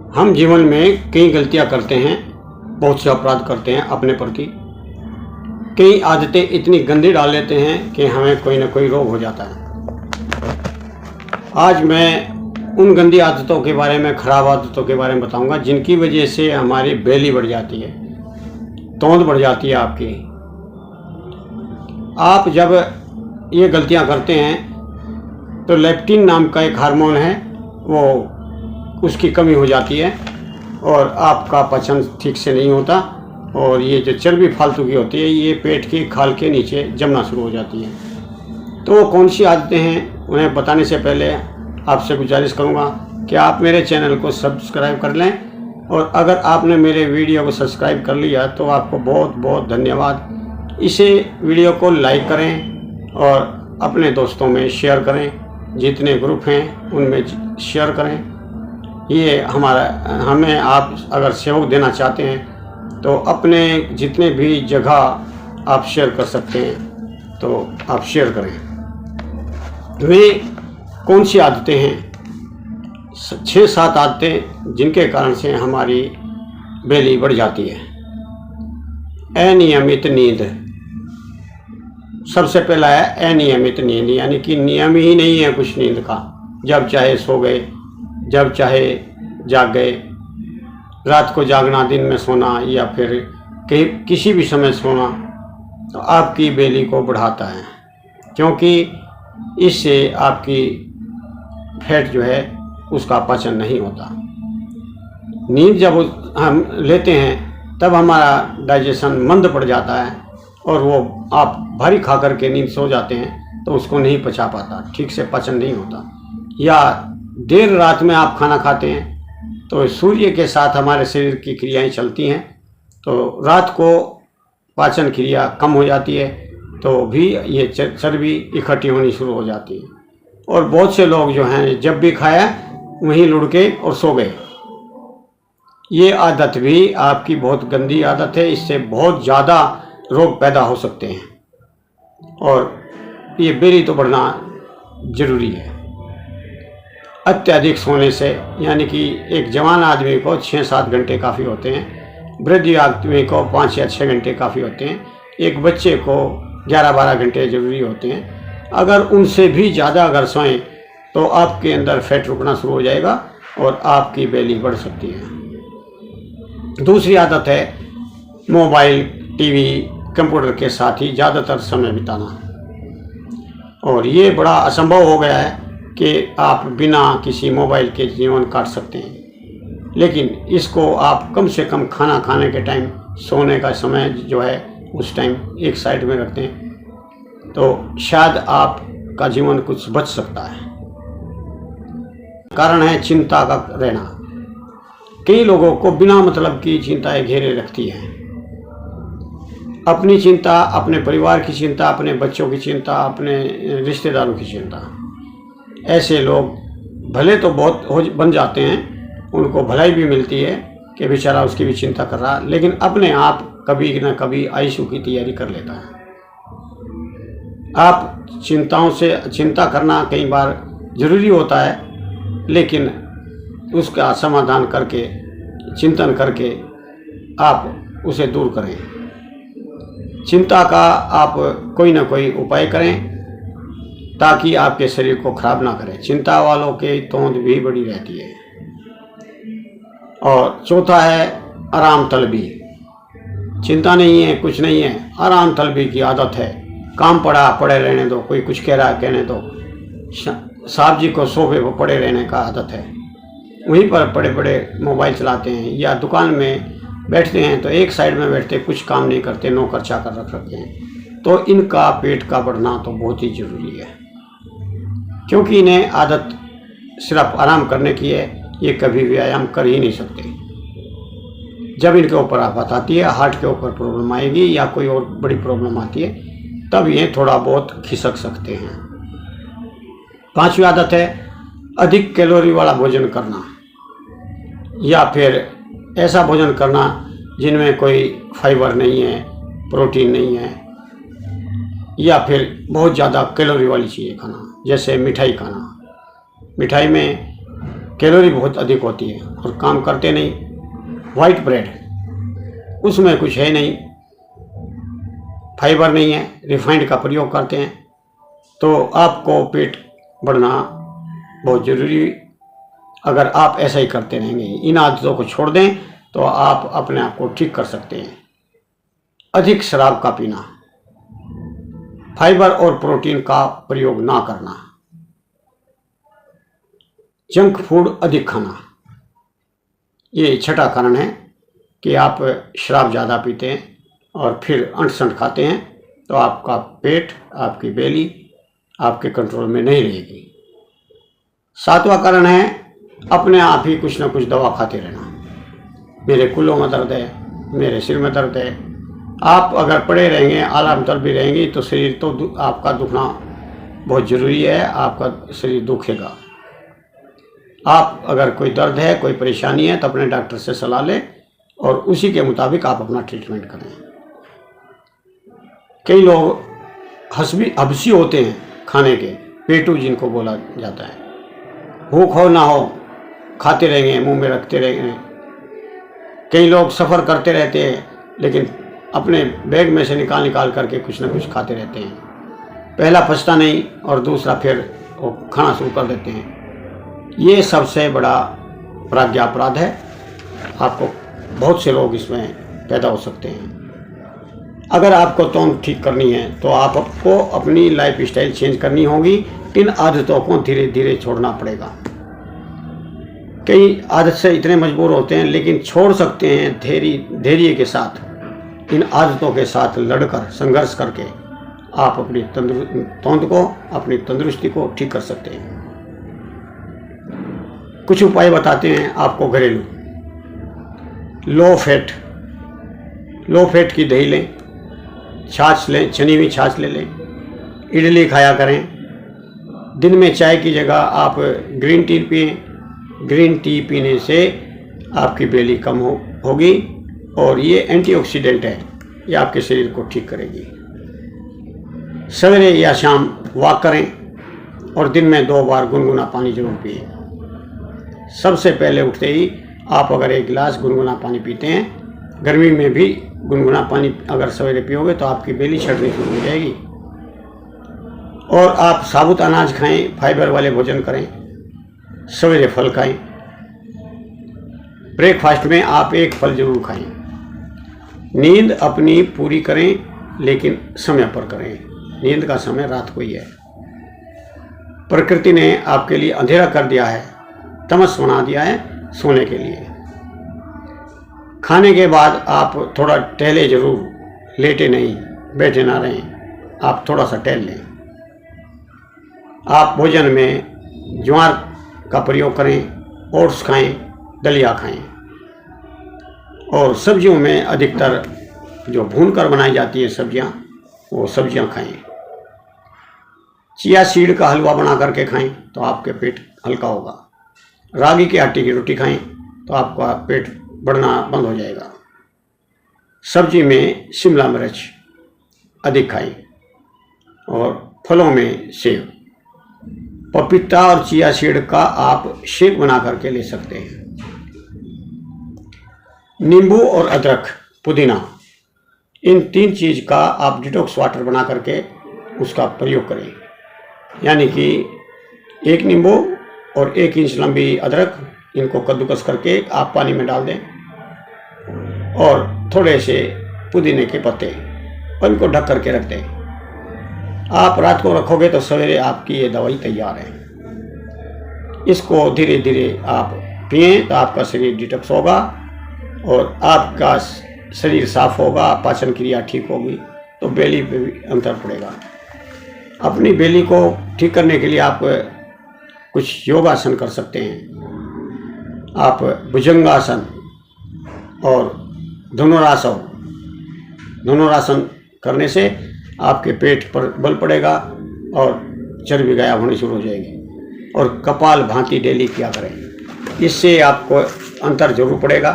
हम जीवन में कई गलतियां करते हैं, बहुत से अपराध करते हैं अपने प्रति। कई आदतें इतनी गंदी डाल लेते हैं कि हमें कोई ना कोई रोग हो जाता है। आज मैं उन गंदी आदतों के बारे में, खराब आदतों के बारे में बताऊंगा जिनकी वजह से हमारी बेली बढ़ जाती है, तोंद बढ़ जाती है आपकी। आप जब ये गलतियां करते हैं तो लेप्टिन नाम का एक हार्मोन है, वो उसकी कमी हो जाती है और आपका पाचन ठीक से नहीं होता और ये जो चर्बी फालतू की होती है ये पेट की खाल के नीचे जमना शुरू हो जाती है। तो वो कौन सी आदतें हैं उन्हें बताने से पहले आपसे गुजारिश करूंगा कि आप मेरे चैनल को सब्सक्राइब कर लें, और अगर आपने मेरे वीडियो को सब्सक्राइब कर लिया तो आपको बहुत बहुत धन्यवाद। इसे वीडियो को लाइक करें और अपने दोस्तों में शेयर करें, जितने ग्रुप हैं उनमें शेयर करें। ये हमें आप अगर सहयोग देना चाहते हैं तो अपने जितने भी जगह आप शेयर कर सकते हैं तो आप शेयर करें। वे कौन सी आदतें हैं? 6-7 आदतें जिनके कारण से हमारी बेली बढ़ जाती है। अनियमित नींद सबसे पहला है। अनियमित नींद यानी कि नियम ही नहीं है कुछ नींद का। जब चाहे सो गए, जब चाहे जाग गए। रात को जागना, दिन में सोना या फिर किसी भी समय सोना तो आपकी बेली को बढ़ाता है, क्योंकि इससे आपकी फैट जो है उसका पाचन नहीं होता। नींद जब हम लेते हैं तब हमारा डाइजेशन मंद पड़ जाता है और वो आप भारी खा करके नींद सो जाते हैं तो उसको नहीं पचा पाता, ठीक से पाचन नहीं होता। या देर रात में आप खाना खाते हैं तो सूर्य के साथ हमारे शरीर की क्रियाएं चलती हैं, तो रात को पाचन क्रिया कम हो जाती है तो भी ये चर्बी इकट्ठी होनी शुरू हो जाती है। और बहुत से लोग जो हैं जब भी खाया वहीं लुढ़के और सो गए। ये आदत भी आपकी बहुत गंदी आदत है, इससे बहुत ज़्यादा रोग पैदा हो सकते हैं और ये बेली तो बढ़ना ज़रूरी है। अत्यधिक सोने से, यानी कि एक जवान आदमी को 6-7 घंटे काफ़ी होते हैं, वृद्ध आदमी को 5 या 6 घंटे काफ़ी होते हैं, एक बच्चे को 11-12 घंटे ज़रूरी होते हैं। अगर उनसे भी ज़्यादा अगर सोएं तो आपके अंदर फैट रुकना शुरू हो जाएगा और आपकी बेली बढ़ सकती है। दूसरी आदत है मोबाइल, टीवी, कंप्यूटर के साथ ही ज़्यादातर समय बिताना। और ये बड़ा असंभव हो गया है कि आप बिना किसी मोबाइल के जीवन काट सकते हैं, लेकिन इसको आप कम से कम खाना खाने के टाइम, सोने का समय जो है उस टाइम एक साइड में रखते हैं तो शायद आपका जीवन कुछ बच सकता है। कारण है चिंता का रहना। कई लोगों को बिना मतलब की चिंताएं घेरे रखती हैं। अपनी चिंता, अपने परिवार की चिंता, अपने बच्चों की चिंता, अपने रिश्तेदारों की चिंता। ऐसे लोग भले तो बहुत बन जाते हैं, उनको भलाई भी मिलती है कि बेचारा उसकी भी चिंता कर रहा, लेकिन अपने आप कभी न कभी आईशू की तैयारी कर लेता है। आप चिंताओं से चिंता करना कई बार ज़रूरी होता है, लेकिन उसका समाधान करके, चिंतन करके आप उसे दूर करें। चिंता का आप कोई ना कोई उपाय करें ताकि आपके शरीर को खराब ना करें। चिंता वालों की तोंद भी बड़ी रहती है। और चौथा है आराम तलबी। चिंता नहीं है, कुछ नहीं है, आराम तलबी की आदत है। काम पड़ा पड़े रहने दो, कोई कुछ कह रहा है कहने दो। साहब जी को सोफे पर पड़े रहने का आदत है, वहीं पर पड़े पड़े मोबाइल चलाते हैं, या दुकान में बैठते हैं तो एक साइड में बैठते, कुछ काम नहीं करते, नौकर चाकर रख रखते हैं। तो इनका पेट का बढ़ना तो बहुत ही ज़रूरी है, क्योंकि इन्हें आदत सिर्फ आराम करने की है, ये कभी व्यायाम कर ही नहीं सकते। जब इनके ऊपर आफत आती है, हार्ट के ऊपर प्रॉब्लम आएगी या कोई और बड़ी प्रॉब्लम आती है, तब ये थोड़ा बहुत खिसक सकते हैं। 5वीं आदत है अधिक कैलोरी वाला भोजन करना, या फिर ऐसा भोजन करना जिनमें कोई फाइबर नहीं है, प्रोटीन नहीं है, या फिर बहुत ज़्यादा कैलोरी वाली चीज़ें खाना, जैसे मिठाई खाना। मिठाई में कैलोरी बहुत अधिक होती है और काम करते नहीं। वाइट ब्रेड उसमें कुछ है नहीं, फाइबर नहीं है, रिफाइंड का प्रयोग करते हैं। तो आपको पेट बढ़ना बहुत ज़रूरी। अगर आप ऐसा ही करते रहेंगे, इन आदतों को छोड़ दें, तो आप अपने आप को ठीक कर सकते हैं। अधिक शराब का पीना, फाइबर और प्रोटीन का प्रयोग ना करना, जंक फूड अधिक खाना, ये छठा कारण है कि आप शराब ज़्यादा पीते हैं और फिर अंट-संट खाते हैं, तो आपका पेट, आपकी बेली आपके कंट्रोल में नहीं रहेगी। सातवां कारण है अपने आप ही कुछ ना कुछ दवा खाते रहना। मेरे कूल्हों में दर्द है, मेरे सिर में दर्द है। आप अगर पड़े रहेंगे, आराम तर भी रहेंगी, तो शरीर तो आपका दुखना बहुत ज़रूरी है, आपका शरीर दुखेगा। आप अगर कोई दर्द है, कोई परेशानी है, तो अपने डॉक्टर से सलाह लें और उसी के मुताबिक आप अपना ट्रीटमेंट करें। कई लोग हबसी होते हैं खाने के, पेटू जिनको बोला जाता है। भूख हो ना हो खाते रहेंगे, मुंह में रखते रहेंगे। कई लोग सफ़र करते रहते हैं लेकिन अपने बैग में से निकाल करके कुछ ना कुछ खाते रहते हैं। पहला पछता नहीं और दूसरा फिर वो खाना शुरू कर देते हैं। ये सबसे बड़ा प्राज्ञा अपराध है। आपको बहुत से लोग इसमें पैदा हो सकते हैं। अगर आपको तौंद ठीक करनी है तो आपको अपनी लाइफ स्टाइल चेंज करनी होगी। इन आदतों को धीरे धीरे छोड़ना पड़ेगा। कई आदत से इतने मजबूर होते हैं, लेकिन छोड़ सकते हैं धैर्य के साथ। इन आदतों के साथ लड़कर, संघर्ष करके आप अपनी तौंद को, अपनी तंदुरुस्ती को ठीक कर सकते हैं। कुछ उपाय बताते हैं आपको घरेलू। लो फैट की दही लें, छाछ लें, छनी हुई छाछ ले लें, इडली खाया करें। दिन में चाय की जगह आप ग्रीन टी पिएं। ग्रीन टी पीने से आपकी बेली कम होगी और ये एंटीऑक्सीडेंट है, ये आपके शरीर को ठीक करेगी। सवेरे या शाम वॉक करें और दिन में 2 बार गुनगुना पानी जरूर पिए। सबसे पहले उठते ही आप अगर 1 गिलास गुनगुना पानी पीते हैं, गर्मी में भी गुनगुना पानी अगर सवेरे पियोगे तो आपकी बेली छटनी शुरू हो जाएगी। और आप साबुत अनाज खाएं, फाइबर वाले भोजन करें, सवेरे फल खाएं। ब्रेकफास्ट में आप 1 फल जरूर खाएं। नींद अपनी पूरी करें, लेकिन समय पर करें। नींद का समय रात को ही है। प्रकृति ने आपके लिए अंधेरा कर दिया है, तमस बना दिया है सोने के लिए। खाने के बाद आप थोड़ा टहले जरूर, लेटे नहीं, बैठे ना रहें, आप थोड़ा सा टहल लें। आप भोजन में ज्वार का प्रयोग करें, ओट्स खाएं, दलिया खाएं। और सब्जियों में अधिकतर जो भूनकर बनाई जाती है सब्जियां, वो सब्जियां खाएं। चिया सीड का हलवा बना करके खाएं तो आपके पेट हल्का होगा। रागी के आटे की रोटी खाएं तो आपका पेट बढ़ना बंद हो जाएगा। सब्जी में शिमला मिर्च अधिक खाएं और फलों में सेब, पपीता और चिया सीड का आप शेक बना करके ले सकते हैं। नींबू और अदरक, पुदीना, इन 3 चीज़ का आप डिटॉक्स वाटर बना करके उसका प्रयोग करें। यानी कि 1 नींबू और 1 इंच लंबी अदरक, इनको कद्दूकस करके आप पानी में डाल दें और थोड़े से पुदीने के पत्ते, और इनको ढक करके रख दें। आप रात को रखोगे तो सवेरे आपकी ये दवाई तैयार है। इसको धीरे धीरे आप पिएं तो आपका शरीर डिटॉक्स होगा और आपका शरीर साफ होगा, पाचन क्रिया ठीक होगी, तो बेली पे भी अंतर पड़ेगा। अपनी बेली को ठीक करने के लिए आप कुछ योगासन कर सकते हैं। आप भुजंगासन और धनुरासन करने से आपके पेट पर बल पड़ेगा और चर्बी गायब होनी शुरू हो जाएगी। और कपाल भांति डेली किया करें, इससे आपको अंतर जरूर पड़ेगा।